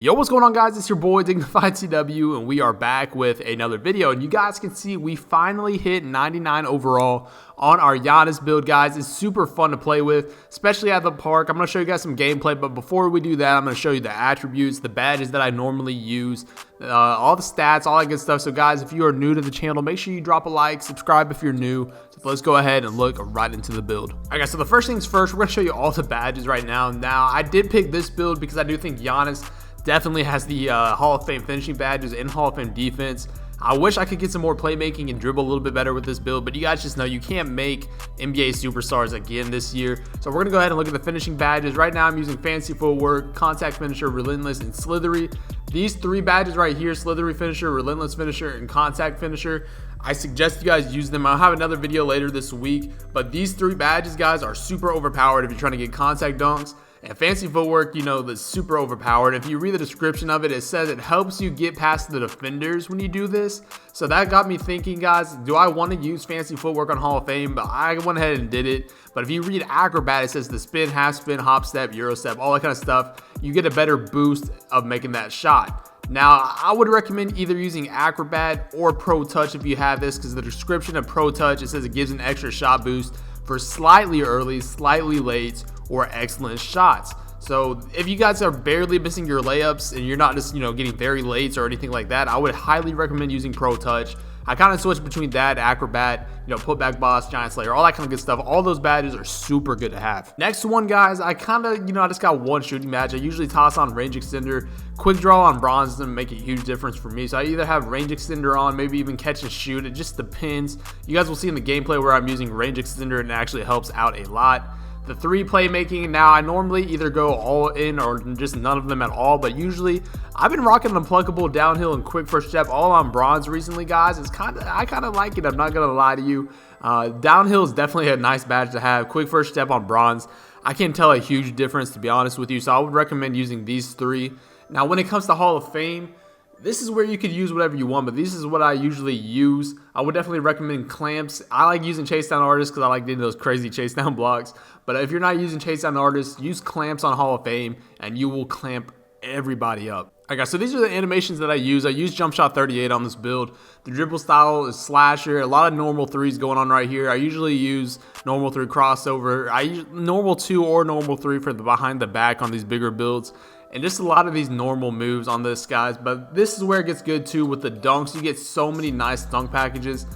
Yo, what's going on, guys? It's your boy Dignified CW, and we are back with another video. And you guys can see we finally hit 99 overall on our Giannis build, guys. It's super fun to play with, especially at the park. I'm going to show you guys some gameplay, but before we do that, I'm going to show you the attributes, the badges that I normally use, all the stats, all that good stuff. So, guys, if you are new to the channel, make sure you drop a like, subscribe if you're new. So let's go ahead and look right into the build. All right, guys, so the first things first, we're going to show you all the badges right now. Now, I did pick this build because I do think Giannis definitely has the Hall of Fame finishing badges and Hall of Fame defense. I wish I could get some more playmaking and dribble a little bit better with this build, but you guys just know you can't make NBA superstars again this year. So we're going to go ahead and look at the finishing badges. Right now I'm using Fancy Footwork, Contact Finisher, Relentless, and Slithery. These three badges right here, Slithery Finisher, Relentless Finisher, and Contact Finisher, I suggest you guys use them. I'll have another video later this week, but these three badges, guys, are super overpowered if you're trying to get contact dunks. And Fancy Footwork, you know, that's super overpowered. If you read the description of it, it says it helps you get past the defenders when you do this. So that got me thinking, guys, do I want to use Fancy Footwork on Hall of Fame? But I went ahead and did it. But if you read Acrobat, it says the spin, half spin, hop step, Euro step, all that kind of stuff. You get a better boost of making that shot. Now, I would recommend either using Acrobat or Pro Touch if you have this, because the description of Pro Touch, it says it gives an extra shot boost for slightly early, slightly late, or excellent shots. So if you guys are barely missing your layups and you're not just, you know, getting very late or anything like that, I would highly recommend using Pro Touch. I kind of switch between that, Acrobat, you know, Putback Boss, Giant Slayer, all that kind of good stuff. All those badges are super good to have. Next one, guys, I kind of, you know, I just got one shooting badge. I usually toss on Range Extender. Quick Draw on Bronze doesn't make a huge difference for me. So I either have Range Extender on, maybe even Catch and Shoot. It just depends. You guys will see in the gameplay where I'm using Range Extender, and it actually helps out a lot. The three playmaking, now I normally either go all in or just none of them at all, but usually I've been rocking Unpluckable, Downhill, and Quick First Step all on Bronze recently, guys. I kind of like it, I'm not gonna lie to you. Downhill is definitely a nice badge to have. Quick First Step on Bronze, I can't tell a huge difference, to be honest with you, so I would recommend using these three. Now when it comes to Hall of Fame, this is where you could use whatever you want, but this is what I usually use. I would definitely recommend clamps. I like using chase down artists because I like doing those crazy chase down blocks. But if you're not using chase down artists, use clamps on Hall of Fame and you will clamp everybody up. Alright, guys, so these are the animations that I use. I use Jump Shot 38 on this build. The dribble style is Slasher. A lot of normal threes going on right here. I usually use normal 3 crossover. I use normal 2 or normal 3 for the behind the back on these bigger builds. And just a lot of these normal moves on this, guys. But this is where it gets good too with the dunks. You get so many nice dunk packages.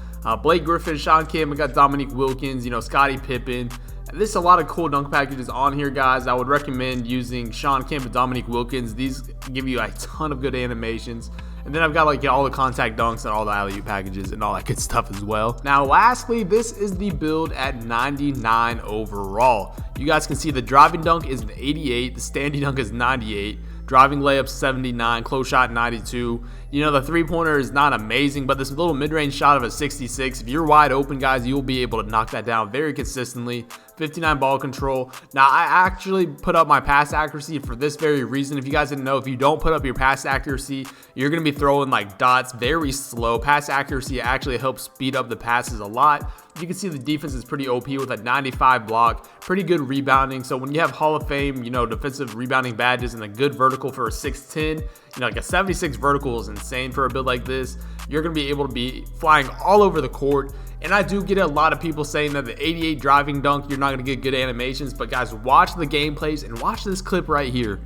Blake Griffin, Sean Kim, I got Dominique Wilkins, you know, Scottie Pippen. There's a lot of cool dunk packages on here, guys. I would recommend using Sean Kim and Dominique Wilkins. These give you a ton of good animations. And then I've got like all the contact dunks and all the alley-oop packages and all that good stuff as well. Now lastly, this is the build at 99 overall. You guys can see the driving dunk is an 88, the standing dunk is 98, driving layup 79, close shot 92. You know, the three-pointer is not amazing, but this little mid-range shot of a 66, if you're wide open, guys, you'll be able to knock that down very consistently. 59 ball control. Now, I actually put up my pass accuracy for this very reason. If you guys didn't know, if you don't put up your pass accuracy, you're going to be throwing like dots very slow. Pass accuracy actually helps speed up the passes a lot. You can see the defense is pretty OP with a 95 block, pretty good rebounding. So when you have Hall of Fame, you know, defensive rebounding badges and a good vertical for a 6'10", you know, like a 76 vertical is insane for a build like this. You're going to be able to be flying all over the court. And I do get a lot of people saying that the 88 driving dunk, you're not going to get good animations. But guys, watch the gameplays and watch this clip right here.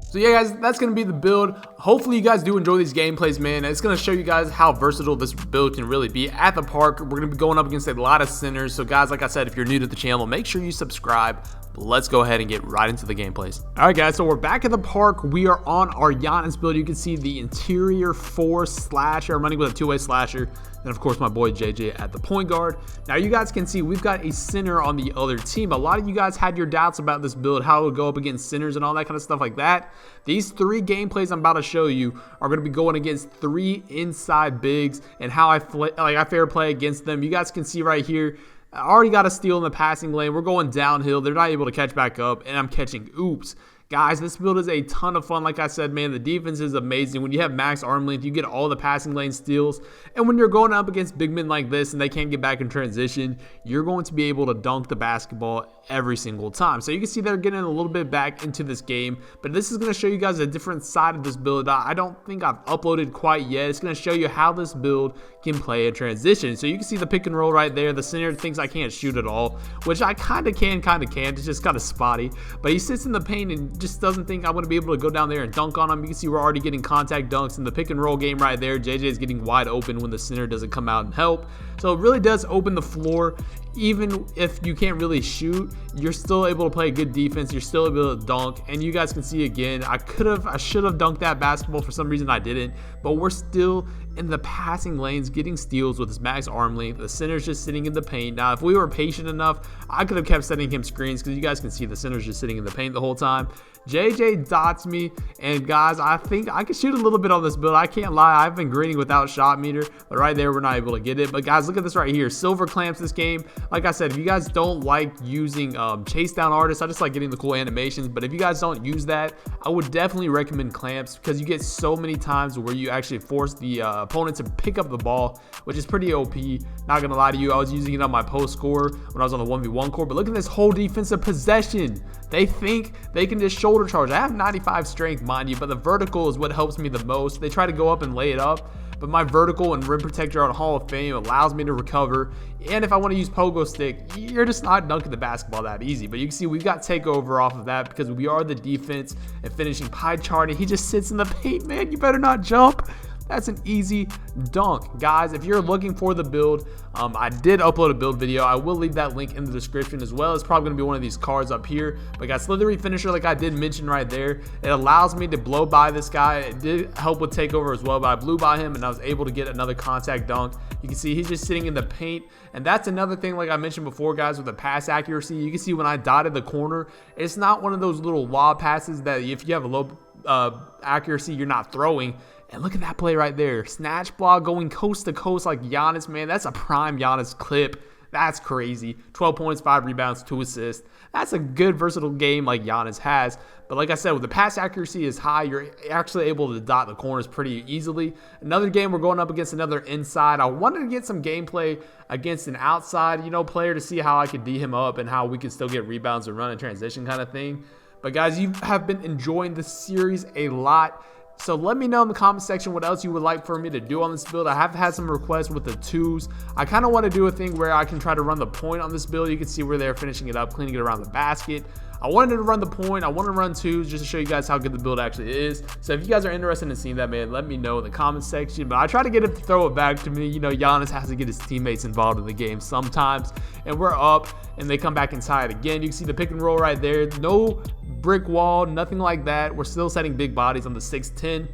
So yeah, guys, that's going to be the build. Hopefully you guys do enjoy these gameplays, man. It's going to show you guys how versatile this build can really be at the park. We're going to be going up against a lot of centers. So guys, like I said, if you're new to the channel, make sure you subscribe. Let's go ahead and get right into the gameplays. All right, guys, so we're back at the park. We are on our Giannis build. You can see the interior 4 slasher. I'm running with a 2-way slasher. And of course, my boy JJ at the point guard. Now you guys can see we've got a center on the other team. A lot of you guys had your doubts about this build, how it would go up against centers and all that kind of stuff like that. These 3 gameplays I'm about to show you are going to be going against 3 inside bigs and how I fair play against them. You guys can see right here, I already got a steal in the passing lane. We're going downhill. They're not able to catch back up, and I'm catching oops. Guys, this build is a ton of fun. Like I said, man, the defense is amazing. When you have max arm length, you get all the passing lane steals. And when you're going up against big men like this and they can't get back in transition, you're going to be able to dunk the basketball every single time. So you can see they're getting a little bit back into this game. But this is going to show you guys a different side of this build I don't think I've uploaded quite yet. It's going to show you how this build can play a transition. So you can see the pick and roll right there. The center thinks I can't shoot at all, which I kind of can, It's just kind of spotty. But he sits in the paint and just doesn't think I'm going to be able to go down there and dunk on him. You can see we're already getting contact dunks in the pick and roll game right there. JJ is getting wide open when the center doesn't come out and help. So it really does open the floor. Even if you can't really shoot, you're still able to play good defense. You're still able to dunk. And you guys can see again, I should have dunked that basketball. For some reason I didn't. But we're still in the passing lanes getting steals with his max arm length. The center's just sitting in the paint. Now, if we were patient enough, I could have kept sending him screens because you guys can see the center's just sitting in the paint the whole time. JJ dots me, and guys, I think I can shoot a little bit on this build. I can't lie, I've been greening without shot meter, but right there we're not able to get it. But guys, look at this right here. Silver clamps this game. Like I said, if you guys don't like using chase down artists, I just like getting the cool animations. But if you guys don't use that, I would definitely recommend clamps because you get so many times where you actually force the opponent to pick up the ball, which is pretty OP. Not gonna lie to you, I was using it on my post score when I was on the 1v1 court. But look at this whole defensive possession. They think they can just shoulder charge. I have 95 strength, mind you, but the vertical is what helps me the most. They try to go up and lay it up, but my vertical and rim protector on Hall of Fame allows me to recover. And if I want to use pogo stick, you're just not dunking the basketball that easy. But you can see we've got takeover off of that because we are the defense and finishing pie chart, and he just sits in the paint, man. You better not jump. That's an easy dunk. Guys, if you're looking for the build, I did upload a build video. I will leave that link in the description as well. It's probably going to be one of these cards up here. But guys, slithery finisher, like I did mention right there, it allows me to blow by this guy. It did help with takeover as well, but I blew by him and I was able to get another contact dunk. You can see he's just sitting in the paint. And that's another thing, like I mentioned before, guys, with the pass accuracy. You can see when I dotted the corner, it's not one of those little lob passes that if you have a low accuracy, you're not throwing. And look at that play right there. Snatch block going coast to coast like Giannis, man. That's a prime Giannis clip. That's crazy. 12 points, 5 rebounds, 2 assists. That's a good versatile game like Giannis has. But like I said, with the pass accuracy is high, you're actually able to dot the corners pretty easily. Another game, we're going up against another inside. I wanted to get some gameplay against an outside, player to see how I could D him up and how we can still get rebounds and run in transition kind of thing. But guys, you have been enjoying this series a lot. So let me know in the comment section what else you would like for me to do on this build. I have had some requests with the twos. I kind of want to do a thing where I can try to run the point on this build. You can see where they're finishing it up, cleaning it around the basket. I wanted to run the point. I want to run twos just to show you guys how good the build actually is. So if you guys are interested in seeing that, man, let me know in the comment section. But I try to get him to throw it back to me. Giannis has to get his teammates involved in the game sometimes. And we're up, and they come back and tie it again. You can see the pick and roll right there. No brick wall, nothing like that. We're still setting big bodies on the 6'10".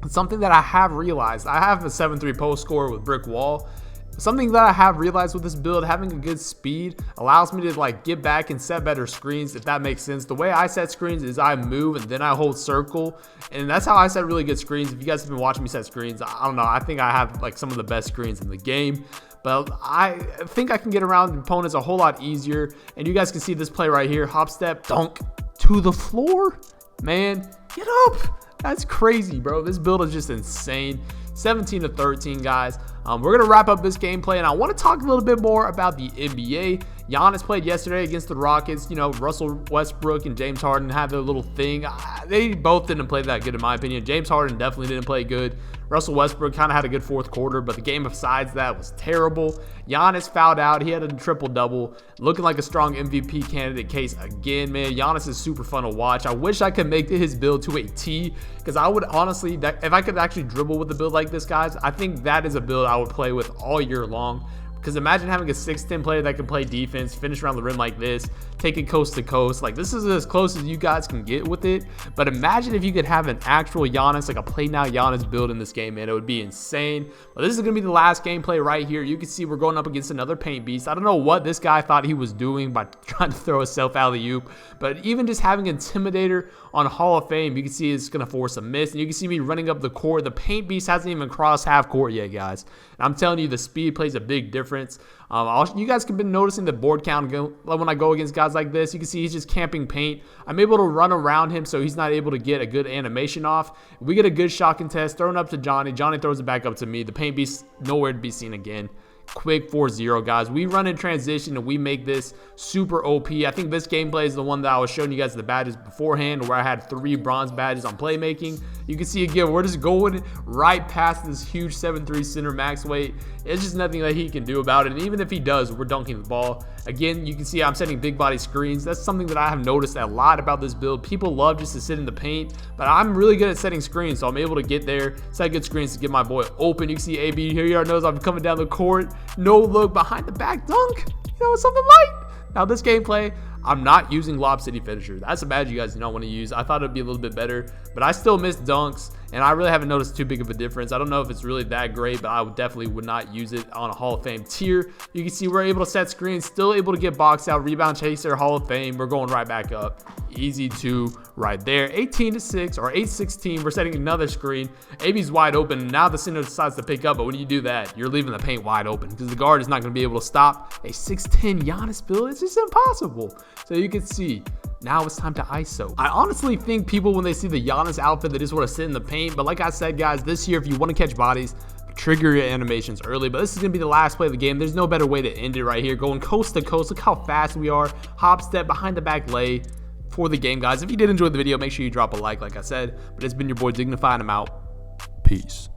Something that I have realized, I have a 7-3 post score with brick wall. Something that I have realized with this build, having a good speed allows me to get back and set better screens, if that makes sense. The way I set screens is I move and then I hold circle, and that's how I set really good screens. If you guys have been watching me set screens, I don't know, I think I have some of the best screens in the game. But I think I can get around opponents a whole lot easier. And you guys can see this play right here, hop step, dunk to the floor. Man, get up. That's crazy, bro. This build is just insane. 17-13, guys. We're going to wrap up this gameplay, and I want to talk a little bit more about the NBA. Giannis played yesterday against the Rockets. Russell Westbrook and James Harden had their little thing. They both didn't play that good, in my opinion. James Harden definitely didn't play good. Russell Westbrook kind of had a good fourth quarter, but the game besides that was terrible. Giannis fouled out. He had a triple-double, looking like a strong MVP candidate case again, man. Giannis is super fun to watch. I wish I could make his build to a T, because I would honestly, if I could actually dribble with a build like this, guys, I think that is a build I would play with all year long. Because imagine having a 6'10" player that can play defense, finish around the rim like this, take it coast to coast. This is as close as you guys can get with it. But imagine if you could have an actual Giannis, a play now Giannis build in this game, man. It would be insane. But this is going to be the last gameplay right here. You can see we're going up against another paint beast. I don't know what this guy thought he was doing by trying to throw a self alley-oop. But even just having Intimidator on Hall of Fame, you can see it's going to force a miss. And you can see me running up the court. The paint beast hasn't even crossed half court yet, guys. And I'm telling you, the speed plays a big difference difference. You guys have been noticing the board count when I go against guys like this. You can see he's just camping paint. I'm able to run around him so he's not able to get a good animation off. We get a good shot contest, throwing up to Johnny. Johnny throws it back up to me. The paint beast nowhere to be seen again. Quick 4-0, guys. We run in transition and we make this super OP. I think this gameplay is the one that I was showing you guys the badges beforehand, where I had 3 bronze badges on playmaking. You can see again, we're just going right past this huge 7'3" center max weight. It's just nothing that he can do about it. And even if he does, we're dunking the ball. Again, you can see I'm setting big body screens. That's something that I have noticed a lot about this build. People love just to sit in the paint, but I'm really good at setting screens, so I'm able to get there, set good screens to get my boy open. You can see AB here. You already knows I'm coming down the court. No look behind the back dunk. You know, something light. Now this gameplay, I'm not using Lob City finisher. That's a badge you guys do not want to use. I thought it'd be a little bit better, but I still missed dunks, and I really haven't noticed too big of a difference. I don't know if it's really that great, but I definitely would not use it on a Hall of Fame tier. You can see we're able to set screens, still able to get box out, rebound chaser, Hall of Fame. We're going right back up. Easy 2 right there. 18-6 or 8-16. We're setting another screen. AB's wide open. Now the center decides to pick up, but when you do that, you're leaving the paint wide open because the guard is not going to be able to stop a 6'10" Giannis build. It's just impossible. So you can see now it's time to ISO. I honestly think people, when they see the Giannis outfit, they just want to sit in the paint. But like I said, guys, this year, if you want to catch bodies, trigger your animations early. But this is going to be the last play of the game. There's no better way to end it right here. Going coast to coast. Look how fast we are. Hop step, behind the back lay for the game, guys. If you did enjoy the video, make sure you drop a like I said. But it's been your boy Dignify, and I'm out. Peace.